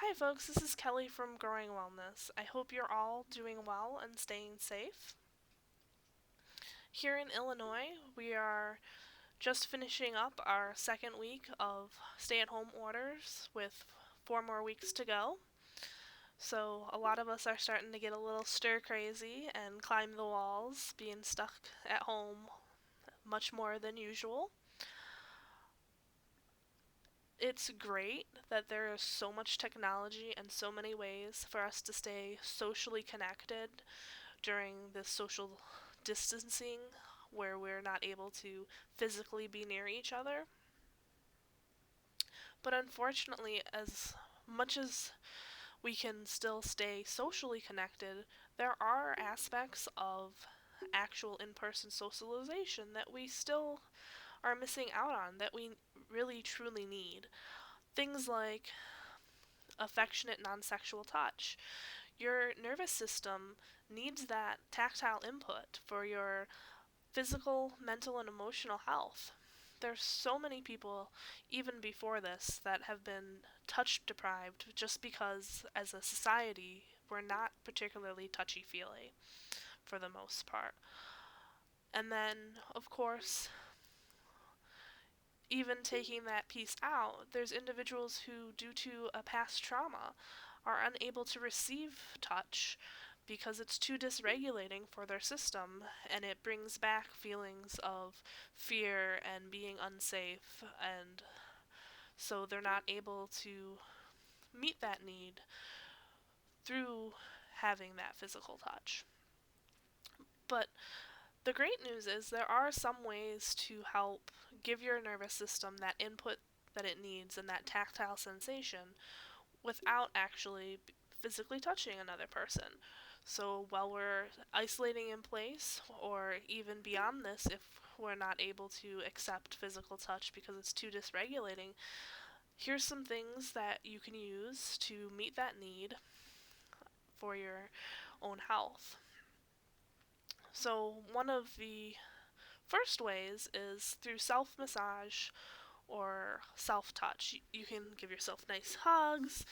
Hi, folks. This is Kelly from Growing Wellness. I hope you're all doing well and staying safe. Here in Illinois, we are just finishing up our second week of stay at home orders with 4 more weeks to go. So, a lot of us are starting to get a little stir crazy and climb the walls, being stuck at home much more than usual. It's great that there is so much technology and so many ways for us to stay socially connected during this social distancing where we're not able to physically be near each other. But unfortunately, as much as we can still stay socially connected, there are aspects of actual in person socialization that we still are missing out on that we really truly need. Things like affectionate non sexual touch. Your nervous system needs that tactile input for your physical, mental, and emotional health. There's so many people, even before this, that have been touch deprived just because, as a society, we're not particularly touchy feely for the most part. And then, of course, even taking that piece out, there's individuals who, due to a past trauma, are unable to receive touch because it's too dysregulating for their system, and it brings back feelings of fear and being unsafe, and so they're not able to meet that need through having that physical touch. But the great news is there are some ways to help give your nervous system that input that it needs and that tactile sensation without actually physically touching another person. So while we're isolating in place, or even beyond this, if we're not able to accept physical touch because it's too dysregulating, here's some things that you can use to meet that need for your own health. So one of the first ways is through self-massage or self-touch. You can give yourself nice hugs,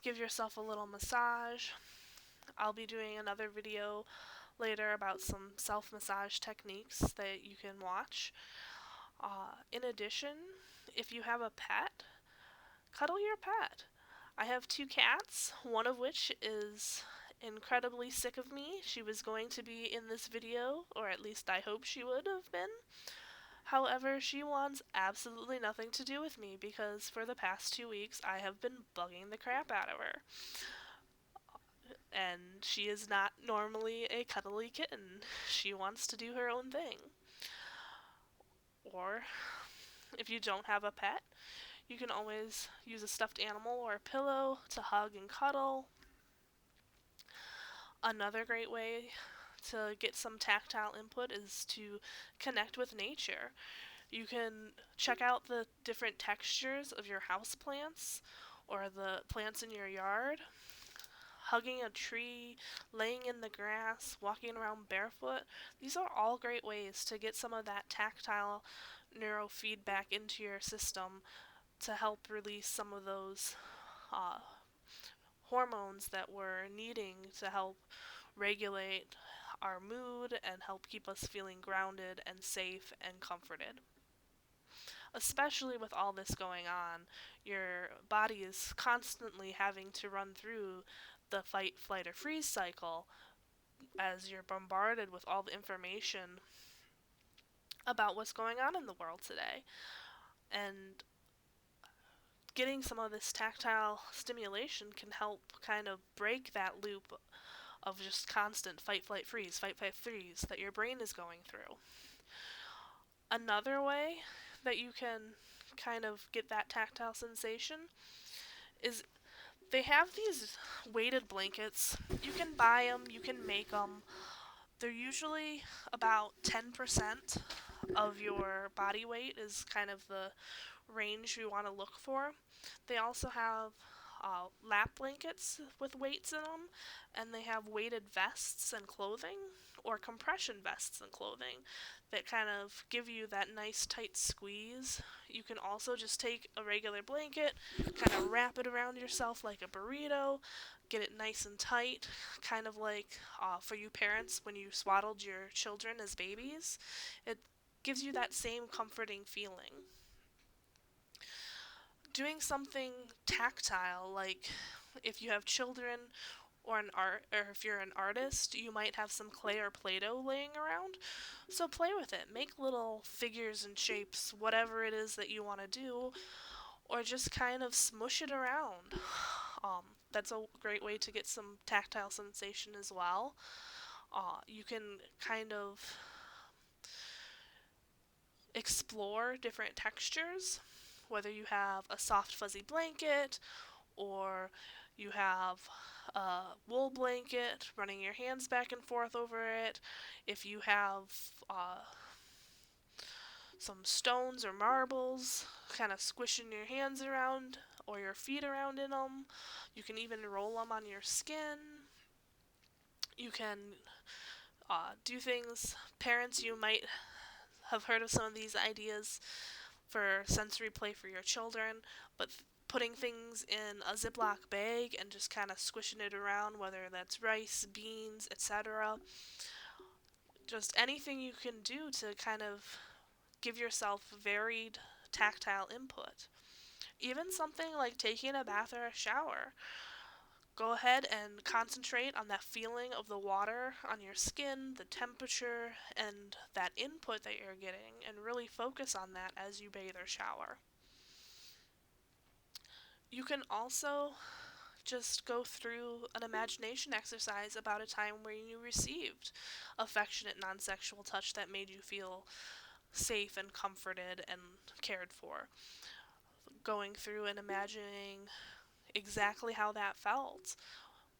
give yourself a little massage. I'll be doing another video later about some self-massage techniques that you can watch. In addition, if you have a pet, cuddle your pet. I have 2 cats, one of which is incredibly sick of me. She was going to be in this video, or at least I hope she would have been. However, she wants absolutely nothing to do with me because for the past 2 weeks I have been bugging the crap out of her. And she is not normally a cuddly kitten. She wants to do her own thing. Or, if you don't have a pet, you can always use a stuffed animal or a pillow to hug and cuddle. Another great way to get some tactile input is to connect with nature. You can check out the different textures of your houseplants or the plants in your yard. Hugging a tree, laying in the grass, walking around barefoot, these are all great ways to get some of that tactile neurofeedback into your system to help release some of those uh, hormones that we're needing to help regulate our mood and help keep us feeling grounded and safe and comforted. Especially with all this going on, your body is constantly having to run through the fight, flight, or freeze cycle as you're bombarded with all the information about what's going on in the world today. And getting some of this tactile stimulation can help kind of break that loop of just constant fight, flight, freeze that your brain is going through. Another way that you can kind of get that tactile sensation is they have these weighted blankets. You can buy them, you can make them. They're usually about 10% of your body weight is kind of the range you want to look for. They also have lap blankets with weights in them, and they have weighted vests and clothing, or compression vests and clothing, that kind of give you that nice tight squeeze. You can also just take a regular blanket, kind of wrap it around yourself like a burrito, get it nice and tight, kind of like for you parents when you swaddled your children as babies. It gives you that same comforting feeling. Doing something tactile, like if you have children or if you're an artist, you might have some clay or Play-Doh laying around. So play with it. Make little figures and shapes, whatever it is that you want to do, or just kind of smush it around. That's a great way to get some tactile sensation as well. You can kind of explore different textures, whether you have a soft fuzzy blanket or you have a wool blanket, running your hands back and forth over it. If you have some stones or marbles, kind of squishing your hands around or your feet around in them. You can even roll them on your skin. You can do things. Parents, you might have heard of some of these ideas for sensory play for your children, but putting things in a Ziploc bag and just kind of squishing it around, whether that's rice, beans, etc. Just anything you can do to kind of give yourself varied tactile input. Even something like taking a bath or a shower. Go ahead and concentrate on that feeling of the water on your skin, the temperature, and that input that you're getting, and really focus on that as you bathe or shower. You can also just go through an imagination exercise about a time where you received affectionate non-sexual touch that made you feel safe and comforted and cared for. Going through and imagining exactly how that felt.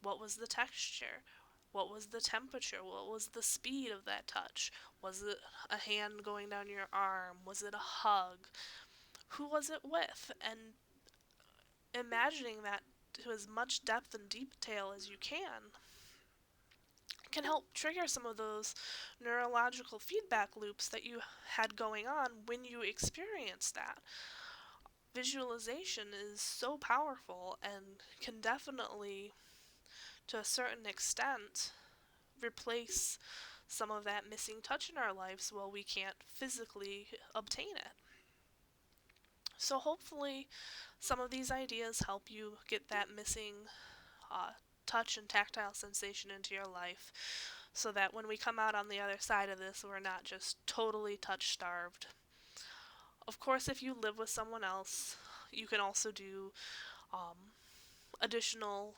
What was the texture? What was the temperature? What was the speed of that touch? Was it a hand going down your arm? Was it a hug? Who was it with? And imagining that to as much depth and detail as you can help trigger some of those neurological feedback loops that you had going on when you experienced that. Visualization is so powerful and can definitely, to a certain extent, replace some of that missing touch in our lives while we can't physically obtain it. So hopefully some of these ideas help you get that missing touch and tactile sensation into your life, so that when we come out on the other side of this, we're not just totally touch starved. Of course, if you live with someone else, you can also do additional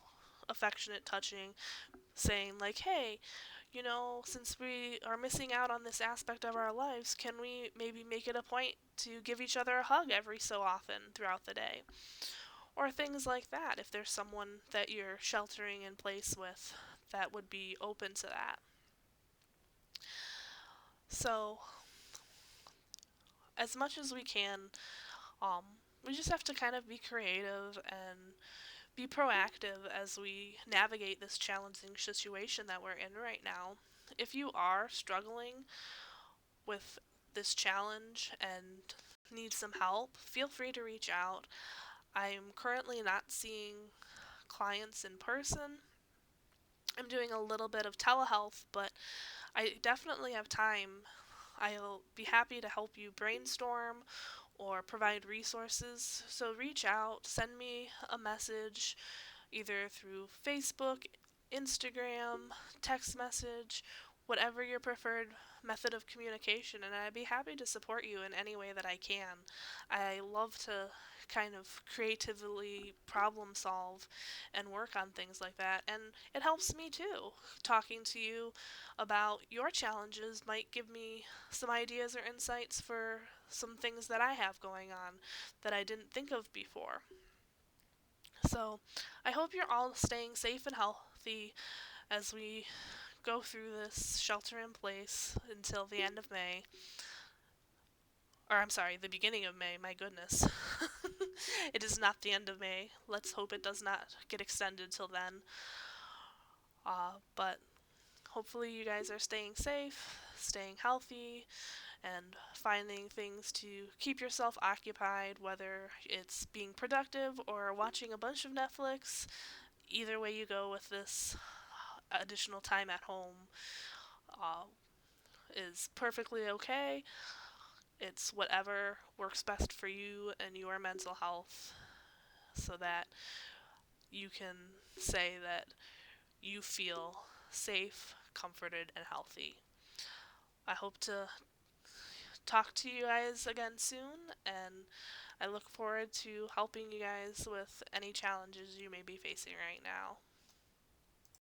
affectionate touching, saying like, hey, since we are missing out on this aspect of our lives, can we maybe make it a point to give each other a hug every so often throughout the day? Or things like that, if there's someone that you're sheltering in place with that would be open to that. So, as much as we can, um, we just have to kind of be creative and be proactive as we navigate this challenging situation that we're in right now. If you are struggling with this challenge and need some help, feel free to reach out. I'm currently not seeing clients in person. I'm doing a little bit of telehealth, but I definitely have time. I'll be happy to help you brainstorm or provide resources. So reach out, send me a message either through Facebook, Instagram, text message, whatever your preferred method of communication, and I'd be happy to support you in any way that I can. I love to kind of creatively problem solve and work on things like that, and it helps me too. Talking to you about your challenges might give me some ideas or insights for some things that I have going on that I didn't think of before. So, I hope you're all staying safe and healthy as we go through this shelter in place until the end of May. Or, I'm sorry, the beginning of May, my goodness. It is not the end of May. Let's hope it does not get extended till then. But hopefully, you guys are staying safe, staying healthy, and finding things to keep yourself occupied, whether it's being productive or watching a bunch of Netflix. Either way you go with this additional time at home uh, is perfectly okay. It's whatever works best for you and your mental health so that you can say that you feel safe, comforted, and healthy. I hope to talk to you guys again soon, and I look forward to helping you guys with any challenges you may be facing right now.